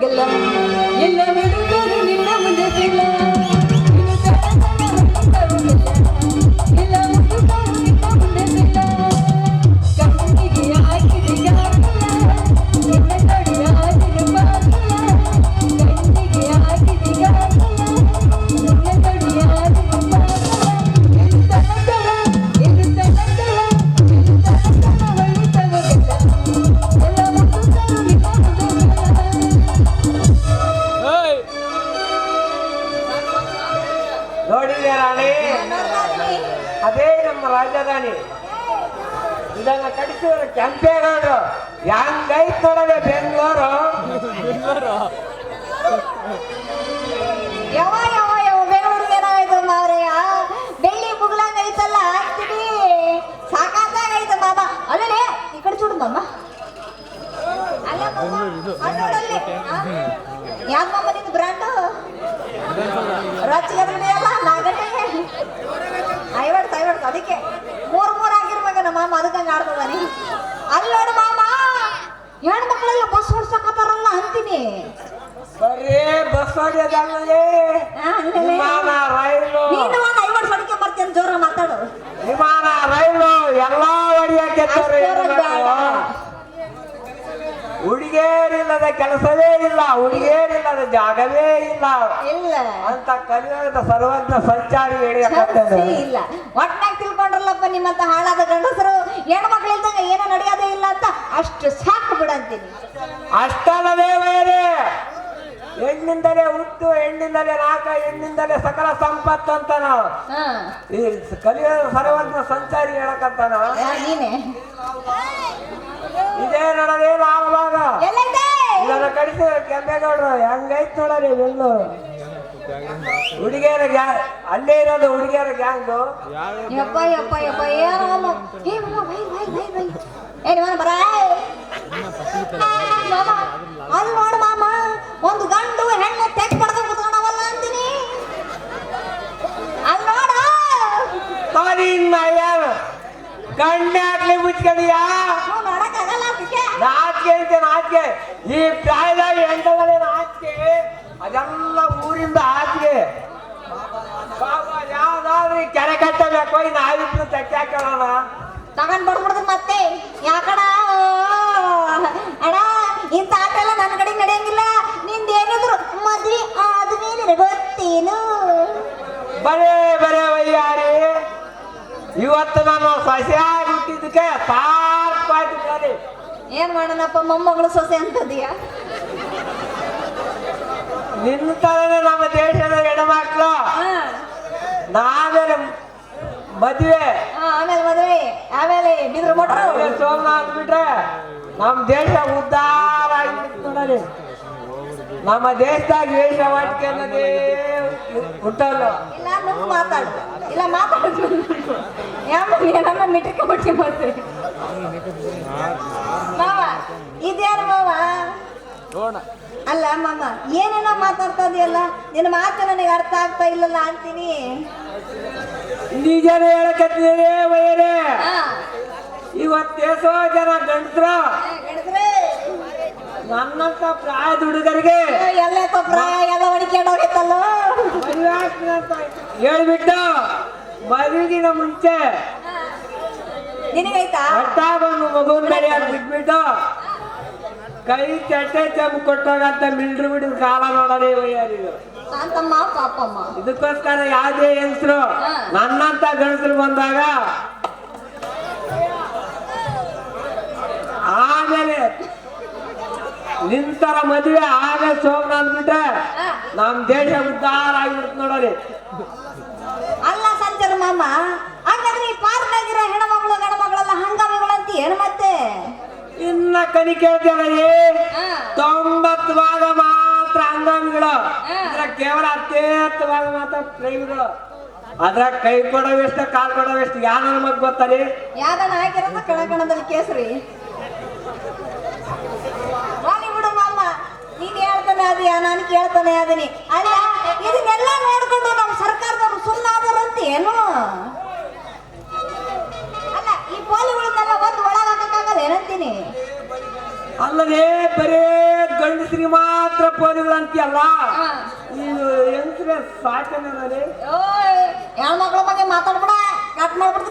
ಗಲ್ಲ ಎಲ್ಲ ಹುಡುಗರು ನಿನ್ನ ಮುಂದೆ ಬಿಲ್ಲ ಎಲ್ಲ ಹುಡುಗರು ನಿನ್ನ ಮುಂದೆ ಬಿಲ್ಲ ಕಣ್ಣಿಗೆ ಹಾಕಿದೆ ಗಾಗಲ ನಿನ್ನ ನೋಡಿ ಹಾಕಿದ ಬಾಗಲ ಕಣ್ಣಿಗೆ ಹಾಕಿದೆ ಗಾಗಲ ನಿನ್ನ ನೋಡಿ ಹಾಕಿದ ಬಾಗಲ ಎಂದು ತನಕಳ ಎಂದು ತನಕಳ ಎಂದು ತನಕಳ ಹೊಳಿತವಗಲ್ಲ ಎಲ್ಲ ಹುಡುಗರು ನಿನ್ನ ಮುಂದೆ ನೋಡಿದ್ಯಾ ರಾಣಿ, ಅದೇ ನಮ್ಮ ರಾಜಧಾನಿ. ಇದನ್ನ ಕಡಿಸಿದ್ರು ಕೆಂಪೇಗೌಡರು. ಹೆಂಗೈತ್ ನೋಡದೆ ಬೆಂಗಳೂರು. ಯಾವ ಯಾವ ಯಾವ ಬೆಂಗಳೂರಿಗೆ ಏನಾಯ್ತು ಮಾವಯ್ಯ, ಬೆಳ್ಳಿ ಮುಗ್ಲಂಗ ಐತಲ್ಲ ಆಗ್ತೀವಿ ಸಾಕಾಗೈತ ಮಾಮ. ಅಲ್ಲೇ ಈ ಕಡೆ చూడు ಮಾಮ, ಅಲ್ಲ ಅಲ್ಲಿ ಯಾವ ಮಾಮ ನಿಂದು ಬ್ರ್ಯಾಂಡ್ ರಚ್ಚಿಗೆಲ್ಲ ನಾಗಟ್ಟೆಗೆ ಐವತ್ತು ಅದಕ್ಕೆ ಮೂರು ಆಗಿರ್ಬೇಕ ನಮ್ಮ ಮಾಮ, ಅದಕ್ಕಂಗೆ ಆಡ್ತದಾನಿ. ಅಲ್ಲಿ ನೋಡು ಮಾಮ, ಹೆಣ್ಣು ಮಕ್ಕಳೆಲ್ಲ ಬಸ್ ಓಡ್ಸಕತ್ತಾರಲ್ಲ ಅಂತೀನಿ. ಬರೀ ಬಸ್ ಹೊಡೆಯೋದಲ್ಲದೆ ವಿಮಾನ, ರೈಲು, ನೀನು ಒಂದು 50 ಸಡಿಕೆ ಬರ್ತೇನೆ, ಜೋರ ಮಾತಾಡು. ವಿಮಾನ, ರೈಲು ಎಲ್ಲ ಹೊಡಿಯಕ್ಕೆ ಹುಡುಗಿಯರಿಲ್ಲದ ಕೆಲಸವೇ ಇಲ್ಲ, ಹುಡುಗಿಯರಿಲ್ಲದ ಜಾಗವೇ ಇಲ್ಲ ಇಲ್ಲ ಅಂತ ಕಲಿಯುಗದ ಸರ್ವಜ್ಞ ಸಂಚಾರಿ ಇಲ್ಲ. ಒಟ್ನಾಗ ತಿಳ್ಕೊಂಡ್ರಲ್ಲಪ್ಪ, ನಿಮ್ಮಂತ ಹಾಳಾದ ಗಂಡಸರು ಹೆಣ್ಮಕ್ಳು ಇಲ್ದಂಗ ಏನೋ ನಡೆಯೋದೇ ಇಲ್ಲ ಅಂತ ಅಷ್ಟು ಸಾಕು ಬಿಡಂತೀನಿ. ಅಷ್ಟಲ್ಲವೇ ಬೇರೆ, ಹೆಣ್ಣಿಂದಲೇ ಹುಟ್ಟು, ಹೆಣ್ಣಿಂದಲೇ ನಾಕ, ಹೆಣ್ಣಿಂದಲೇ ಸಕಲ ಸಂಪತ್ತು ಅಂತ ನಾವು ಈ ಕಲಿಯುಗದ ಸರ್ವಜ್ಞ ಸಂಚಾರಿ ಹೇಳಕಂತಾನ. ನೀನೆ ಇದೇ ನೋಡೋದೇ ಲಾಭಭಾಗ. ಇದನ್ನ ಕಡಿಸಿ ಕೆಂಪೇಗೌಡರು ಹೆಂಗೈತ್ ನೋಡರಿ ಬೆಂಗಳೂರು. ಹುಡುಗಿಯರ ಗ್ಯಾಂಗ್ ಅಲ್ಲೇ ಇರೋದು, ಹುಡುಗಿಯರ ಗ್ಯಾಂಗು. ಯಪ್ಪ ಯಪ್ಪ ಯಪ್ಪ ಏನೋ ಬರ ಅಲ್ಲಿ ನೋಡು ಮಾಮ, ಒಂದು ಗಂಡು ಹೆಣ್ಣು ತೆಗ್ ಪಡ್ದು ಕುತ್ಕೊಂಡವಲ್ಲ ಅಂತೀನಿ. ಅಲ್ಲಿ ನೋಡ ಕಣ್ಣೆ ಹಾಕ್ಲಿ ಮುಚ್ಕಡಿಯಾ, ನೋಡಕ್ಕಾಗಲ್ಲ ನಾಚಿಕೆ ಐತೆ ನಾಚಿಕೆ. ಈ ಪ್ರಾಯದಾಗ ಎಂಟಗಳೇ ನಾಚಿಕೆ, ಅದೆಲ್ಲ ಊರಿಂದ ಆಚಿಕೆ. ಯಾವ್ದಾದ್ರೂ ಕೆರೆ ಕಟ್ಟಬೇಕು, ನಾವಿಬ್ರು ತೆಕ್ಕೆ ಹಾಕೋಣ. ತಗೊಂಡ್ ಬಡ್ಬಿಡ್ದು ಮತ್ತೆ ಯಾಕಡ ಅಣ್ಣ, ಇಂಥ ಆಟ ಎಲ್ಲ ನನ್ನ ಕಡೆ ನಡೆಯಂಗಿಲ್ಲ. ನಿಂದೇನಿದ್ರು ಮದ್ವೆ ಆದ್ಮೇಲೆ ಗೊತ್ತೇನು. ಬರೇ ಬರೇ ವಯ್ಯಾರಿ, ಇವತ್ತು ನಾನು ಸಸ್ಯಾಗಿ ಹುಟ್ಟಿದ್ದಕ್ಕೆ ಸಾಕಾಯ್ತು. ಬರೀ ಏನ್ ಮಾಡೋಣಪ್ಪ, ಮೊಮ್ಮಗಳು ಸೊಸೆ ಅಂತದೀಯ. ನಿನ್ನ ತರನೇ ನಮ್ಮ ದೇಶದ ಹೆಣ್ಮಕ್ಳು. ನಾವೇಲೆ ಮದ್ವೆ, ಆಮೇಲೆ ಮದುವೆ, ಆಮೇಲೆ ಬಿದ್ರು ಮೊಟ್ರು ಸೋಮನಾಥ್ ಬಿಟ್ರೆ ನಮ್ಮ ದೇಶ ಉದ್ಧಾರ ಆಗಿಬಿಡ್ತು ನೋಡಲಿ. ನಮ್ಮ ದೇಶದಾಗ ವೇಷವಾಟಿಕೆ ಅನ್ನೋದೇ ಹುಟ್ಟಲ್ಲ. ಇಲ್ಲ ನುಗ್ಗು ಮಾತಾಡು, ಇಲ್ಲ ಮಾತಾಡು. ಏನಮ್ಮ ಮಿಟ್ರಿಕೆ ಬಿಟ್ಟು ಮಾಡ್ತೀವಿ ಮಾವ. ಇದ್ಯಾರು ಮಾವ? ಅಲ್ಲ ಮಾಮ, ಏನೇನೋ ಮಾತಾಡ್ತಾ ಇದೆಯಲ್ಲ, ನಿನ್ನ ಮಾತು ನನಗೆ ಅರ್ಥ ಆಗ್ತಾ ಇಲ್ಲಲ್ಲ ಅಂತೀನಿ. ನಿಜನೇ ಹೇಳಕತ್ತಿದ್ದೀರಿ ವೈರೇ. ಇವತ್ತೇಸೋ ಜನ ಗಂಡಸ್ರು ನನ್ನಂತ ಪ್ರಾಯದ ಹುಡುಗರಿಗೆ ಎಲ್ಲ ಪ್ರಾಯ ಎಲ್ಲ ಹೊಡಿಕೊಂಡು ಹೋಗಿತ್ತಲ್ಲ ಹೇಳ್ಬಿಟ್ಟು ಮದುವೆಗಿನ ಮುಂಚೆ ನಿನಗೈತಾ ಅಟ್ಟ ಬಂದು ಮಗುವಿನ ಕೈಯಾಗ ಬಿಟ್ಬಿಟ್ಟು ಕೈ ಚಟ್ಟೆ ಚೆಂಬು ಕೊಟ್ಟೋಗಂತ ಮಿಲ್ಟ್ರಿ ಬಿಡಿದ ಕಾಲ ನೋಡೋಣ ವಯ್ಯಾರಿದು. ಶಾಂತಮ್ಮ ಪಾಪಮ್ಮ. ಇದಕ್ಕೋಸ್ಕರ ಯಾವುದೇ ಹೆಂಗಸರು ನನ್ನಂತ ಗಂಡಸರು ಬಂದಾಗ ಆಮೇಲೆ ನಿಂತರ ಮದುವೆ ಆಮೇಲೆ ಸೋಮನಾಥ್ ಬಿಟ್ರೆ ನಮ್ ದೇಶ ಉದ್ಧಾರ ಆಗಿಬಿಡ್ತು ನೋಡರಿ. ಅಲ್ಲ ಸಂಚಾರ ಮಾಮ, ಹಾಗಾದ್ರೆ ಈ ಪಾರ್ಕ್ನಾಗಿರೋ ಹೆಣ್ಮಗಳು ಗಣಮಗಳೆಲ್ಲ ಹಂಗಾಮಿಗಳು ಅಂತ ಏನು ಮತ್ತೆ? ಇನ್ನ ಕಣಿ ಕೇಳ್ತೇವೆ, 90 ಭಾಗ ಮಾತ್ರ ಹಂಗಾಮಿಗಳು, ಕೇವಲ 10 ಭಾಗ ಮಾತ್ರ ಪ್ರೇಮಿಗಳು. ಅದ್ರ ಕೈ ಕೊಡೋವೆಷ್ಟ ಕಾಲ್ ಕೊಡೋವೆಷ್ಟು ಯಾರು ನಮಗ್ ಗೊತ್ತರಿ? ಯಾವ್ದನ್ನ ಹಾಕಿರೋದ ಕಣಕಣದಲ್ಲಿ ಕೇಸರಿ. ಬಿಡು ಮಾಮ, ನೀನ್ ಹೇಳ್ತಾನೆ ಅದೀಯ, ನಾನು ಕೇಳ್ತಾನೆ ಅದೀನಿ. ಅಲ್ಲ ಇದನ್ನೆಲ್ಲ ನೋಡ್ಕೊಂಡು ನಮ್ಮ ಸರ್ಕಾರದವರು ಸುಮ್ಮನಾದರಂತ ಏನು? ಅಲ್ಲ ಈ ಪೋಲಿಗಳನ್ನೆಲ್ಲ ಒಂದು ಒಳಗಾಗಕ್ಕಾಗಲ್ಲ ಏನಂತೀನಿ. ಅಲ್ಲದೆ ಬರೇ ಗಂಡಸ್ರಿಗೆ ಮಾತ್ರ ಪೋಲಿಗಳು ಅಂತೀಯಲ್ಲ ಹಾ. ನೀನು ಹೆಂಗ್ಸ್ರೆ ಸಾಕನೇ ಹೆಣ್ಮಕ್ಳ ಬಗ್ಗೆ ಮಾತಾಡ್ಬಿಡ ಕಟ್ ಮಾಡ್ಬಿಡ್ತೀನಿ